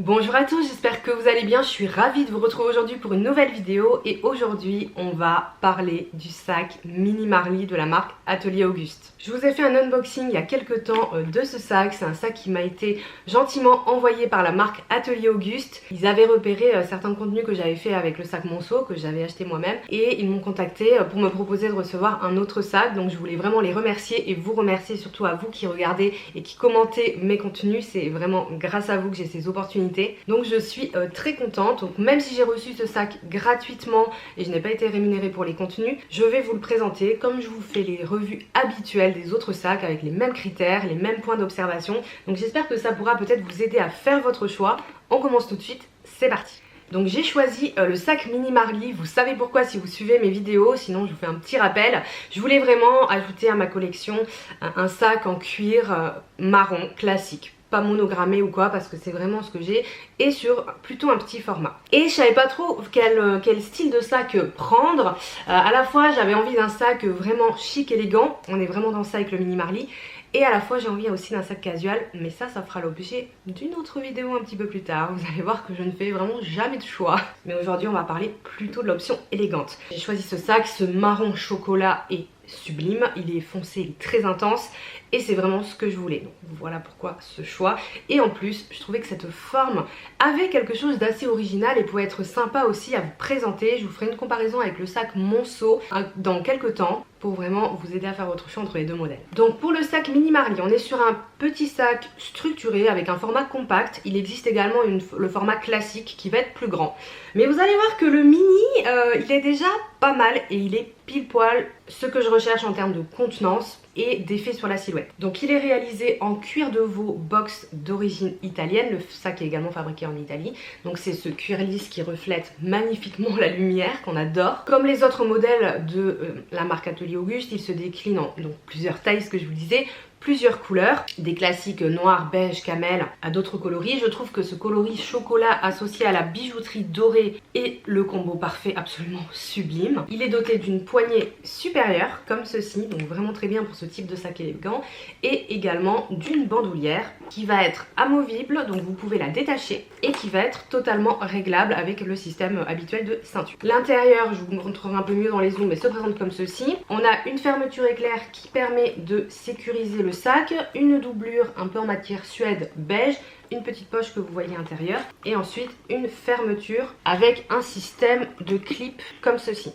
Bonjour à tous, j'espère que vous allez bien, je suis ravie de vous retrouver aujourd'hui pour une nouvelle vidéo et aujourd'hui on va parler du sac Mini Marly de la marque Atelier Auguste. Je vous ai fait un unboxing il y a quelques temps de ce sac, c'est un sac qui m'a été gentiment envoyé par la marque Atelier Auguste. Ils avaient repéré certains contenus que j'avais fait avec le sac Monceau que j'avais acheté moi-même et ils m'ont contacté pour me proposer de recevoir un autre sac, donc je voulais vraiment les remercier et vous remercier surtout à vous qui regardez et qui commentez mes contenus, c'est vraiment grâce à vous que j'ai ces opportunités. Donc je suis très contente, donc même si j'ai reçu ce sac gratuitement et je n'ai pas été rémunérée pour les contenus, je vais vous le présenter comme je vous fais les revues habituelles des autres sacs avec les mêmes critères, les mêmes points d'observation. Donc j'espère que ça pourra peut-être vous aider à faire votre choix. On commence tout de suite, c'est parti. Donc j'ai choisi le sac Mini Marly, vous savez pourquoi si vous suivez mes vidéos, sinon je vous fais un petit rappel. Je voulais vraiment ajouter à ma collection un sac en cuir marron classique. Pas monogrammé ou quoi parce que c'est vraiment ce que j'ai et sur plutôt un petit format. Et je savais pas trop quel style de sac prendre. À la fois j'avais envie d'un sac vraiment chic, élégant, on est vraiment dans ça avec le Mini Marly. Et à la fois j'ai envie aussi d'un sac casual, mais ça fera l'objet d'une autre vidéo un petit peu plus tard. Vous allez voir que je ne fais vraiment jamais de choix. Mais aujourd'hui on va parler plutôt de l'option élégante. J'ai choisi ce sac, ce marron chocolat est sublime, il est foncé, il est très intense et c'est vraiment ce que je voulais. Donc voilà pourquoi ce choix. Et en plus je trouvais que cette forme avait quelque chose d'assez original et pouvait être sympa aussi à vous présenter. Je vous ferai une comparaison avec le sac Monceau dans quelques temps pour vraiment vous aider à faire votre choix entre les deux modèles. Donc pour le sac Mini Marly, on est sur un petit sac structuré avec un format compact. Il existe également le format classique qui va être plus grand. Mais vous allez voir que le mini, il est déjà pas mal et il est pile poil ce que je recherche en termes de contenance et d'effet sur la silhouette. Donc il est réalisé en cuir de veau box d'origine italienne. Le sac est également fabriqué en Italie. Donc c'est ce cuir lisse qui reflète magnifiquement la lumière qu'on adore. Comme les autres modèles de la marque Atelier Auguste, il se décline en plusieurs tailles, ce que je vous disais, plusieurs couleurs, des classiques noir, beige, camel à d'autres coloris. Je trouve que ce coloris chocolat associé à la bijouterie dorée est le combo parfait, absolument sublime. Il est doté d'une poignée supérieure comme ceci, donc vraiment très bien pour ce type de sac élégant, et également d'une bandoulière qui va être amovible, donc vous pouvez la détacher et qui va être totalement réglable avec le système habituel de ceinture. L'intérieur, je vous montrerai un peu mieux dans les zooms, mais se présente comme ceci. On a une fermeture éclair qui permet de sécuriser le sac, une doublure un peu en matière suède beige, une petite poche que vous voyez à l'intérieur et ensuite une fermeture avec un système de clip comme ceci.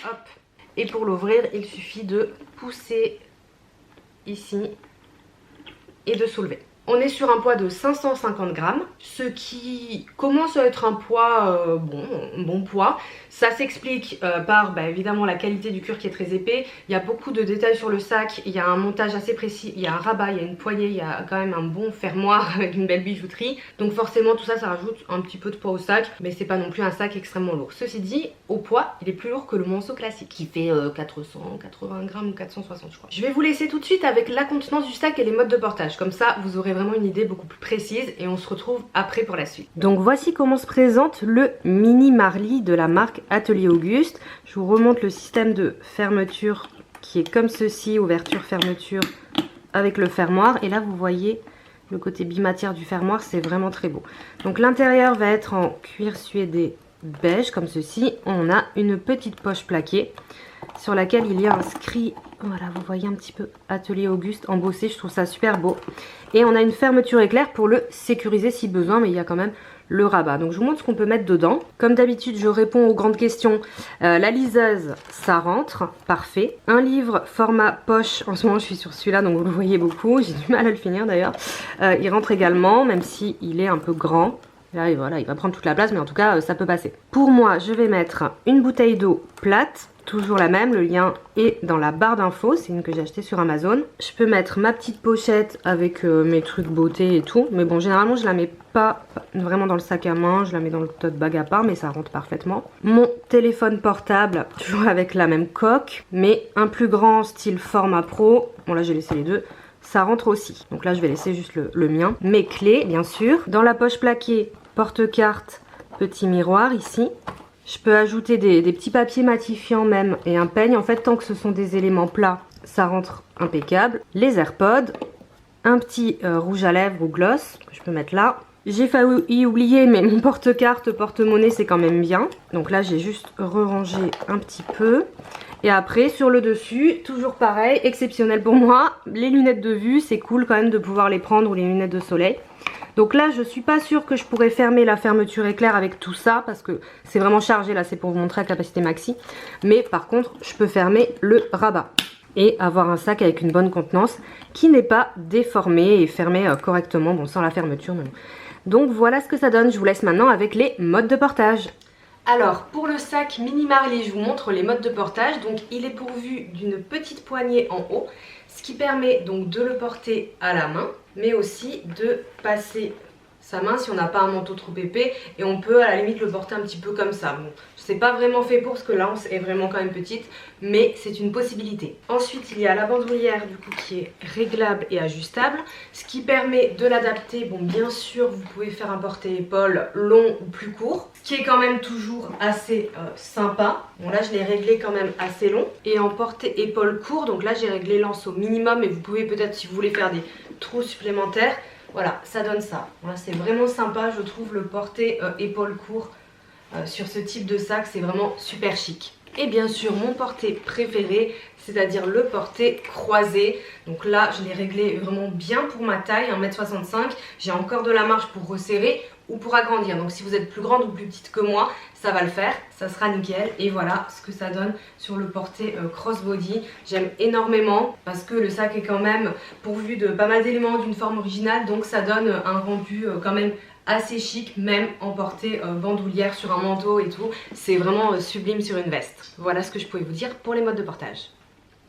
Hop. Et pour l'ouvrir, il suffit de pousser ici et de soulever. On est sur un poids de 550 grammes, ce qui commence à être un poids, bon poids. Ça s'explique par évidemment la qualité du cuir qui est très épais. Il y a beaucoup de détails sur le sac, il y a un montage assez précis, il y a un rabat, il y a une poignée, il y a quand même un bon fermoir avec une belle bijouterie. Donc forcément tout ça, ça rajoute un petit peu de poids au sac, mais c'est pas non plus un sac extrêmement lourd. Ceci dit, au poids, il est plus lourd que le Monceau classique qui fait 480 grammes ou 460 je crois. Je vais vous laisser tout de suite avec la contenance du sac et les modes de portage. Comme ça, vous aurez vraiment une idée beaucoup plus précise et on se retrouve après pour la suite. Donc voici comment se présente le Mini Marly de la marque Atelier Auguste. Je vous remonte le système de fermeture qui est comme ceci, ouverture fermeture avec le fermoir, et là vous voyez le côté bimatière du fermoir, c'est vraiment très beau. Donc l'intérieur va être en cuir suédé beige comme ceci. On a une petite poche plaquée sur laquelle il y a inscrit, voilà, vous voyez un petit peu Atelier Auguste embossé, je trouve ça super beau. Et on a une fermeture éclair pour le sécuriser si besoin, mais il y a quand même le rabat. Donc je vous montre ce qu'on peut mettre dedans. Comme d'habitude, je réponds aux grandes questions. La liseuse, ça rentre, parfait. Un livre format poche, en ce moment je suis sur celui-là, donc vous le voyez beaucoup, j'ai du mal à le finir d'ailleurs. Il rentre également, même si il est un peu grand. Là, et voilà, il va prendre toute la place, mais en tout cas, ça peut passer. Pour moi, je vais mettre une bouteille d'eau plate, toujours la même, le lien est dans la barre d'infos, c'est une que j'ai achetée sur Amazon. Je peux mettre ma petite pochette avec mes trucs beauté et tout, mais bon, généralement, je la mets pas vraiment dans le sac à main, je la mets dans le tote bag à part, mais ça rentre parfaitement. Mon téléphone portable, toujours avec la même coque, mais un plus grand style format pro. Bon, là, j'ai laissé les deux. Ça rentre aussi. Donc là, je vais laisser juste le mien. Mes clés, bien sûr. Dans la poche plaquée, porte-carte, petit miroir ici. Je peux ajouter des petits papiers matifiants même et un peigne. En fait, tant que ce sont des éléments plats, ça rentre impeccable. Les AirPods, un petit rouge à lèvres ou gloss que je peux mettre là. J'ai failli oublier, mais mon porte-carte, porte-monnaie, c'est quand même bien. Donc là, j'ai juste rerangé un petit peu. Et après, sur le dessus, toujours pareil, exceptionnel pour moi, les lunettes de vue, c'est cool quand même de pouvoir les prendre, ou les lunettes de soleil. Donc là, je suis pas sûre que je pourrais fermer la fermeture éclair avec tout ça, parce que c'est vraiment chargé, là, c'est pour vous montrer la capacité maxi. Mais par contre, je peux fermer le rabat. Et avoir un sac avec une bonne contenance qui n'est pas déformé et fermé correctement, bon, sans la fermeture, mais bon. Donc voilà ce que ça donne, je vous laisse maintenant avec les modes de portage. Alors pour le sac Mini Marly, je vous montre les modes de portage. Donc il est pourvu d'une petite poignée en haut, ce qui permet donc de le porter à la main, mais aussi de passer sa main si on n'a pas un manteau trop épais, et on peut à la limite le porter un petit peu comme ça. Bon, c'est pas vraiment fait pour, parce que l'anse est vraiment quand même petite, mais c'est une possibilité. Ensuite il y a la bandoulière du coup qui est réglable et ajustable, ce qui permet de l'adapter. Bon, bien sûr vous pouvez faire un porte-épaule long ou plus court, ce qui est quand même toujours assez sympa. Bon là je l'ai réglé quand même assez long, et en porte-épaule court, donc là j'ai réglé l'anse au minimum, et vous pouvez peut-être, si vous voulez faire des trous supplémentaires, voilà, ça donne ça. Voilà, c'est vraiment sympa, je trouve, le porter épaule court sur ce type de sac, c'est vraiment super chic. Et bien sûr, mon porté préféré, c'est-à-dire le porté croisé. Donc là, je l'ai réglé vraiment bien pour ma taille, 1m65. J'ai encore de la marge pour resserrer ou pour agrandir. Donc si vous êtes plus grande ou plus petite que moi, ça va le faire, ça sera nickel. Et voilà ce que ça donne sur le porté crossbody. J'aime énormément parce que le sac est quand même pourvu de pas mal d'éléments, d'une forme originale. Donc ça donne un rendu quand même assez chic, même en portée bandoulière sur un manteau et tout. C'est vraiment sublime sur une veste. Voilà ce que je pouvais vous dire pour les modes de portage.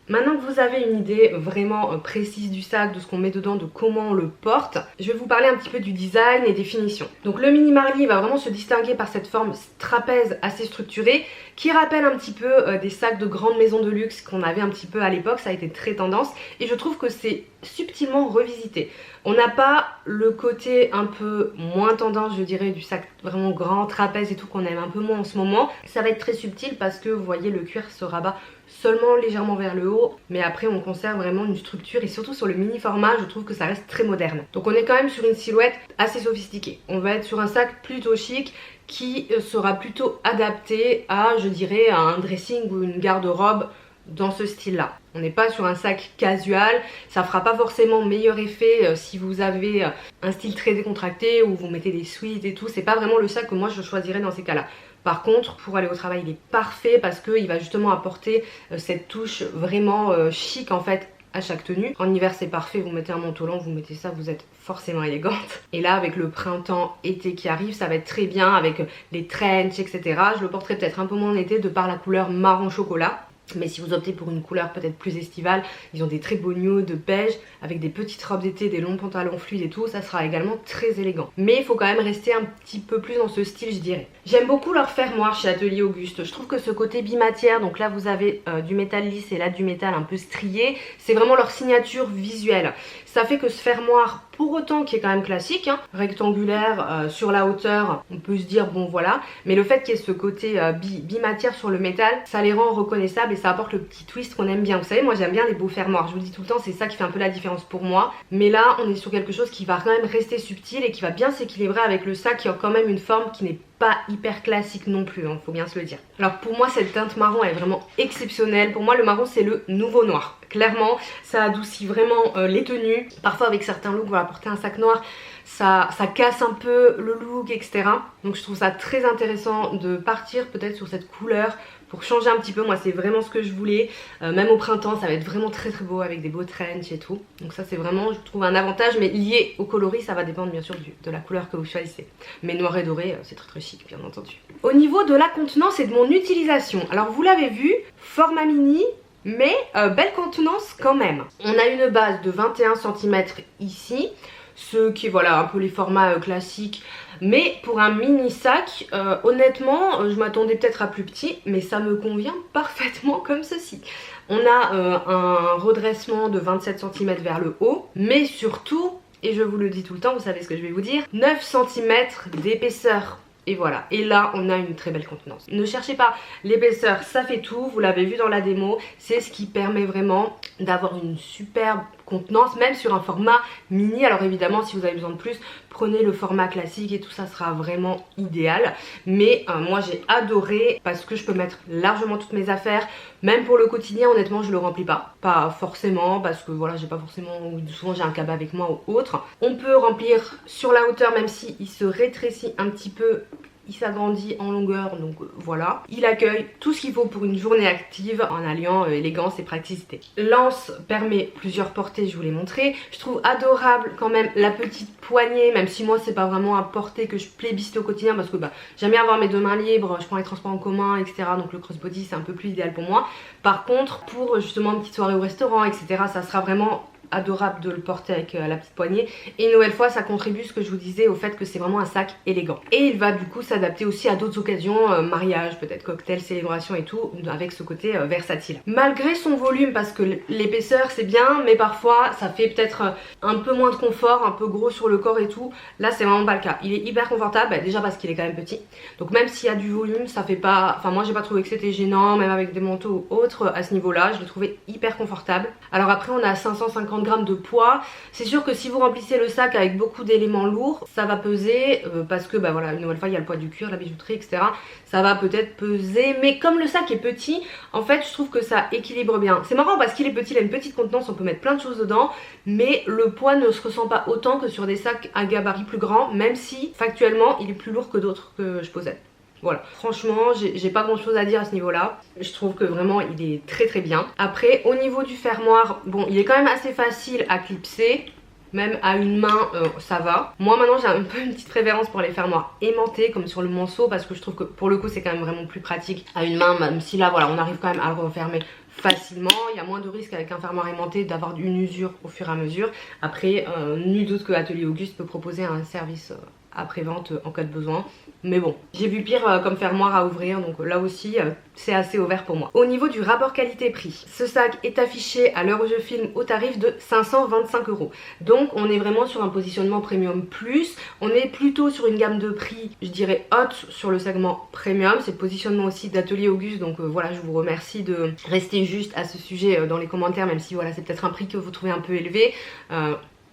Maintenant que vous avez une idée vraiment précise du sac, de ce qu'on met dedans, de comment on le porte, je vais vous parler un petit peu du design et des finitions. Donc le Mini Marly va vraiment se distinguer par cette forme trapèze assez structurée qui rappelle un petit peu des sacs de grandes maisons de luxe qu'on avait un petit peu à l'époque. Ça a été très tendance et je trouve que c'est subtilement revisité. On n'a pas le côté un peu moins tendance, je dirais, du sac vraiment grand, trapèze et tout, qu'on aime un peu moins en ce moment. Ça va être très subtil parce que vous voyez, le cuir se rabat seulement légèrement vers le haut, mais après on conserve vraiment une structure, et surtout sur le mini format je trouve que ça reste très moderne. Donc on est quand même sur une silhouette assez sophistiquée. On va être sur un sac plutôt chic qui sera plutôt adapté à, je dirais, à un dressing ou une garde-robe dans ce style là. On n'est pas sur un sac casual, ça fera pas forcément meilleur effet si vous avez un style très décontracté ou vous mettez des sweats et tout. C'est pas vraiment le sac que moi je choisirais dans ces cas là. Par contre, pour aller au travail, il est parfait parce qu'il va justement apporter cette touche vraiment chic en fait à chaque tenue. En hiver c'est parfait, vous mettez un manteau long, vous mettez ça, vous êtes forcément élégante. Et là avec le printemps, été qui arrive, ça va être très bien avec les trench, etc. Je le porterai peut-être un peu moins en été de par la couleur marron chocolat. Mais si vous optez pour une couleur peut-être plus estivale, ils ont des très beaux nudes de beige avec des petites robes d'été, des longs pantalons fluides et tout, ça sera également très élégant. Mais il faut quand même rester un petit peu plus dans ce style, je dirais. J'aime beaucoup leur fermoir chez Atelier Auguste. Je trouve que ce côté bimatière, donc là vous avez du métal lisse et là du métal un peu strié, c'est vraiment leur signature visuelle. Ça fait que ce fermoir, pour autant qui est quand même classique, hein, rectangulaire sur la hauteur, on peut se dire bon voilà, mais le fait qu'il y ait ce côté bimatière sur le métal, ça les rend reconnaissables et ça apporte le petit twist qu'on aime bien. Vous savez, moi j'aime bien les beaux fermoirs, je vous le dis tout le temps, c'est ça qui fait un peu la différence pour moi. Mais là on est sur quelque chose qui va quand même rester subtil et qui va bien s'équilibrer avec le sac qui a quand même une forme qui n'est pas hyper classique non plus, hein, faut bien se le dire. Alors pour moi cette teinte marron elle est vraiment exceptionnelle. Pour moi le marron c'est le nouveau noir. Clairement ça adoucit vraiment les tenues. Parfois avec certains looks, voilà, porter un sac noir ça casse un peu le look, etc. Donc je trouve ça très intéressant de partir peut-être sur cette couleur pour changer un petit peu. Moi c'est vraiment ce que je voulais, même au printemps ça va être vraiment très très beau avec des beaux trench et tout. Donc ça c'est vraiment, je trouve, un avantage, mais lié au coloris, ça va dépendre bien sûr de la couleur que vous choisissez. Mais noir et doré c'est très très chic bien entendu. Au niveau de la contenance et de mon utilisation, alors vous l'avez vu, format mini, mais belle contenance quand même. On a une base de 21 cm ici, ce qui est voilà un peu les formats classiques. Mais pour un mini sac, honnêtement, je m'attendais peut-être à plus petit, mais ça me convient parfaitement comme ceci. On a un redressement de 27 cm vers le haut, mais surtout, et je vous le dis tout le temps, vous savez ce que je vais vous dire, 9 cm d'épaisseur. Et voilà, et là on a une très belle contenance. Ne cherchez pas l'épaisseur, ça fait tout, vous l'avez vu dans la démo, c'est ce qui permet vraiment d'avoir une superbe contenance, même sur un format mini. Alors évidemment, si vous avez besoin de plus, prenez le format classique et tout ça sera vraiment idéal. Mais moi j'ai adoré parce que je peux mettre largement toutes mes affaires. Même pour le quotidien, honnêtement, je le remplis pas. Pas forcément parce que voilà, j'ai pas forcément, souvent j'ai un cabas avec moi ou autre. On peut remplir sur la hauteur même si il se rétrécit un petit peu. Il s'agrandit en longueur, donc voilà. Il accueille tout ce qu'il faut pour une journée active en alliant élégance et praticité. L'anse permet plusieurs portées, je vous l'ai montré. Je trouve adorable quand même la petite poignée, même si moi c'est pas vraiment un porté que je plébiscite au quotidien parce que j'aime bien avoir mes deux mains libres, je prends les transports en commun, etc. Donc le crossbody c'est un peu plus idéal pour moi. Par contre, pour justement une petite soirée au restaurant, etc., ça sera vraiment adorable de le porter avec la petite poignée. Et une nouvelle fois ça contribue, ce que je vous disais, au fait que c'est vraiment un sac élégant. Et il va du coup s'adapter aussi à d'autres occasions, mariage, peut-être cocktail, célébration et tout, avec ce côté versatile. Malgré son volume, parce que l'épaisseur c'est bien, mais parfois ça fait peut-être un peu moins de confort, un peu gros sur le corps et tout. Là c'est vraiment pas le cas. Il est hyper confortable, déjà parce qu'il est quand même petit. Donc même s'il y a du volume, ça fait pas... Enfin moi j'ai pas trouvé que c'était gênant, même avec des manteaux ou autres à ce niveau-là. Je l'ai trouvé hyper confortable. Alors après on a 550 grammes de poids. C'est sûr que si vous remplissez le sac avec beaucoup d'éléments lourds, ça va peser parce que voilà, une nouvelle fois il y a le poids du cuir, la bijouterie, etc. Ça va peut-être peser, mais comme le sac est petit, en fait je trouve que ça équilibre bien. C'est marrant parce qu'il est petit, il a une petite contenance, on peut mettre plein de choses dedans, mais le poids ne se ressent pas autant que sur des sacs à gabarit plus grand, même si factuellement il est plus lourd que d'autres que je possède. Voilà, franchement j'ai pas grand chose à dire à ce niveau là. Je trouve que vraiment il est très très bien. Après au niveau du fermoir, bon il est quand même assez facile à clipser. Même à une main ça va. Moi maintenant j'ai un peu une petite préférence pour les fermoirs aimantés comme sur le manceau, parce que je trouve que pour le coup c'est quand même vraiment plus pratique à une main, même si là voilà on arrive quand même à le refermer facilement. Il y a moins de risques avec un fermoir aimanté d'avoir une usure au fur et à mesure. Après nul doute que Atelier Auguste peut proposer un service après-vente en cas de besoin. Mais bon, j'ai vu pire comme fermoir à ouvrir, donc là aussi c'est assez ouvert pour moi. Au niveau du rapport qualité-prix, ce sac est affiché à l'heure où je filme au tarif de 525 €. Donc on est vraiment sur un positionnement premium plus. On est plutôt sur une gamme de prix, je dirais haute sur le segment premium. C'est le positionnement aussi d'Atelier Auguste, donc voilà, je vous remercie de rester juste à ce sujet dans les commentaires, même si voilà c'est peut-être un prix que vous trouvez un peu élevé.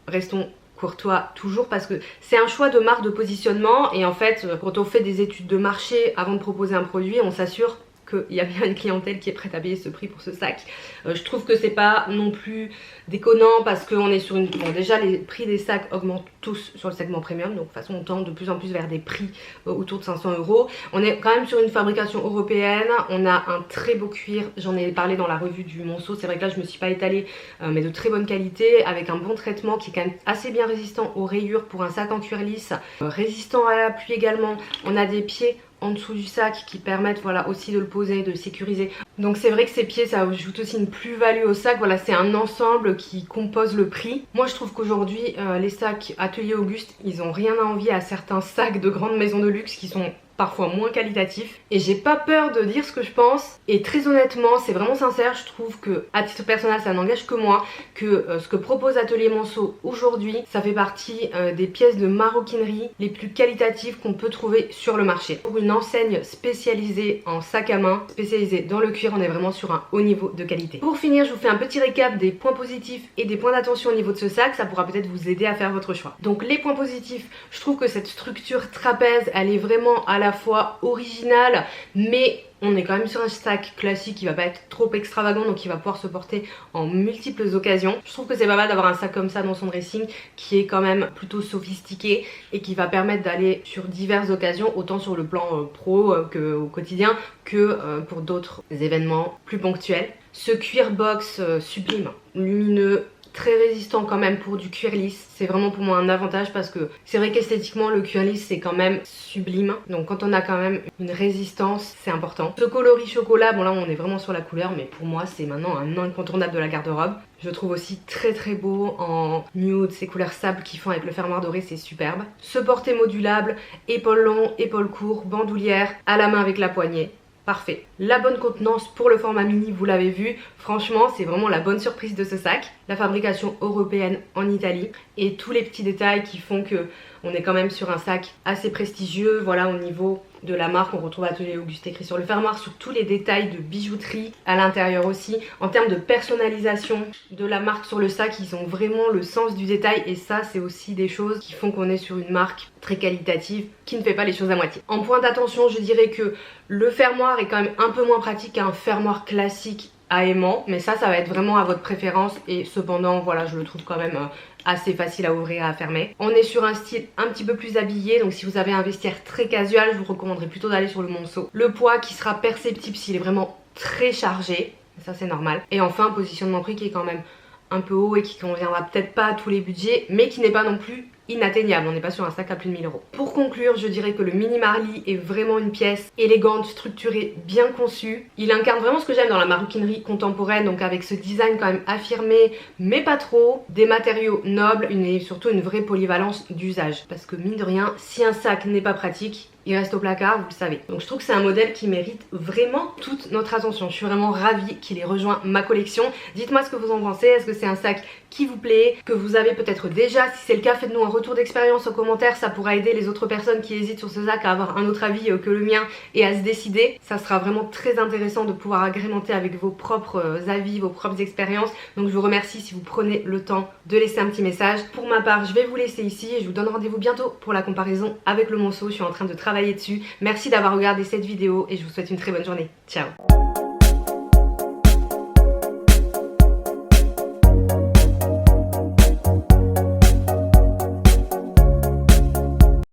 Restons courtois toujours, parce que c'est un choix de marque, de positionnement, et en fait quand on fait des études de marché avant de proposer un produit, on s'assure qu'il y a bien une clientèle qui est prête à payer ce prix pour ce sac. Je trouve que c'est pas non plus déconnant, parce qu'on est sur une... Bon déjà les prix des sacs augmentent tous sur le segment premium, donc de toute façon on tend de plus en plus vers des prix autour de 500 €. On est quand même sur une fabrication européenne, on a un très beau cuir, j'en ai parlé dans la revue du Monceau, c'est vrai que là je me suis pas étalée, mais de très bonne qualité, avec un bon traitement qui est quand même assez bien résistant aux rayures pour un sac en cuir lisse, résistant à la pluie également. On a des pieds en dessous du sac qui permettent voilà aussi de le poser, de le sécuriser. Donc c'est vrai que ces pieds ça ajoute aussi une plus-value au sac. Voilà, c'est un ensemble qui compose le prix. Moi je trouve qu'aujourd'hui les sacs Atelier Auguste, ils ont rien à envier à certains sacs de grandes maisons de luxe qui sont parfois moins qualitatif, et j'ai pas peur de dire ce que je pense, et très honnêtement c'est vraiment sincère. Je trouve que à titre personnel ça n'engage que moi, que ce que propose Atelier Monceau aujourd'hui, ça fait partie des pièces de maroquinerie les plus qualitatives qu'on peut trouver sur le marché. Pour une enseigne spécialisée en sac à main, spécialisée dans le cuir, on est vraiment sur un haut niveau de qualité. Pour finir, je vous fais un petit récap des points positifs et des points d'attention au niveau de ce sac, ça pourra peut-être vous aider à faire votre choix. Donc les points positifs, je trouve que cette structure trapèze, elle est vraiment à la fois originale, mais on est quand même sur un sac classique qui va pas être trop extravagant, donc il va pouvoir se porter en multiples occasions. Je trouve que c'est pas mal d'avoir un sac comme ça dans son dressing qui est quand même plutôt sophistiqué et qui va permettre d'aller sur diverses occasions, autant sur le plan pro qu'au quotidien, que pour d'autres événements plus ponctuels. Ce cuir box sublime, lumineux, très résistant quand même pour du cuir lisse, c'est vraiment pour moi un avantage, parce que c'est vrai qu'esthétiquement le cuir lisse c'est quand même sublime, donc quand on a quand même une résistance c'est important. Ce coloris chocolat, bon là on est vraiment sur la couleur, mais pour moi c'est maintenant un incontournable de la garde-robe. Je trouve aussi très très beau en nude, ces couleurs sable qui font avec le fermoir doré, c'est superbe. Ce porté modulable, épaules longues, épaules courtes, bandoulière, à la main avec la poignée. Parfait. La bonne contenance pour le format mini, vous l'avez vu, franchement c'est vraiment la bonne surprise de ce sac. La fabrication européenne en Italie et tous les petits détails qui font que On est quand même sur un sac assez prestigieux, voilà, au niveau de la marque. On retrouve Atelier Auguste écrit sur le fermoir, sur tous les détails de bijouterie à l'intérieur aussi. En termes de personnalisation de la marque sur le sac, ils ont vraiment le sens du détail et ça c'est aussi des choses qui font qu'on est sur une marque très qualitative qui ne fait pas les choses à moitié. En point d'attention, je dirais que le fermoir est quand même un peu moins pratique qu'un fermoir classique à aimant, mais ça va être vraiment à votre préférence et cependant voilà, je le trouve quand même assez facile à ouvrir et à fermer. On est sur un style un petit peu plus habillé, donc si vous avez un vestiaire très casual, je vous recommanderais plutôt d'aller sur le monceau. Le poids qui sera perceptible s'il est vraiment très chargé, ça c'est normal. Et enfin, positionnement prix qui est quand même un peu haut et qui conviendra peut-être pas à tous les budgets, mais qui n'est pas non plus inatteignable, on n'est pas sur un sac à plus de 1000 euros. Pour conclure, je dirais que le Mini Marly est vraiment une pièce élégante, structurée, bien conçue. Il incarne vraiment ce que j'aime dans la maroquinerie contemporaine, donc avec ce design quand même affirmé, mais pas trop, des matériaux nobles, et surtout une vraie polyvalence d'usage. Parce que mine de rien, si un sac n'est pas pratique, il reste au placard, vous le savez. Donc je trouve que c'est un modèle qui mérite vraiment toute notre attention. Je suis vraiment ravie qu'il ait rejoint ma collection. Dites-moi ce que vous en pensez. Est-ce que c'est un sac qui vous plaît, que vous avez peut-être déjà? Si c'est le cas, faites-nous un retour d'expérience en commentaire. Ça pourra aider les autres personnes qui hésitent sur ce sac à avoir un autre avis que le mien et à se décider. Ça sera vraiment très intéressant de pouvoir agrémenter avec vos propres avis, vos propres expériences. Donc je vous remercie si vous prenez le temps de laisser un petit message. Pour ma part, je vais vous laisser ici et je vous donne rendez-vous bientôt pour la comparaison avec le monceau. Je suis en train de travailler dessus. Merci d'avoir regardé cette vidéo et je vous souhaite une très bonne journée. Ciao!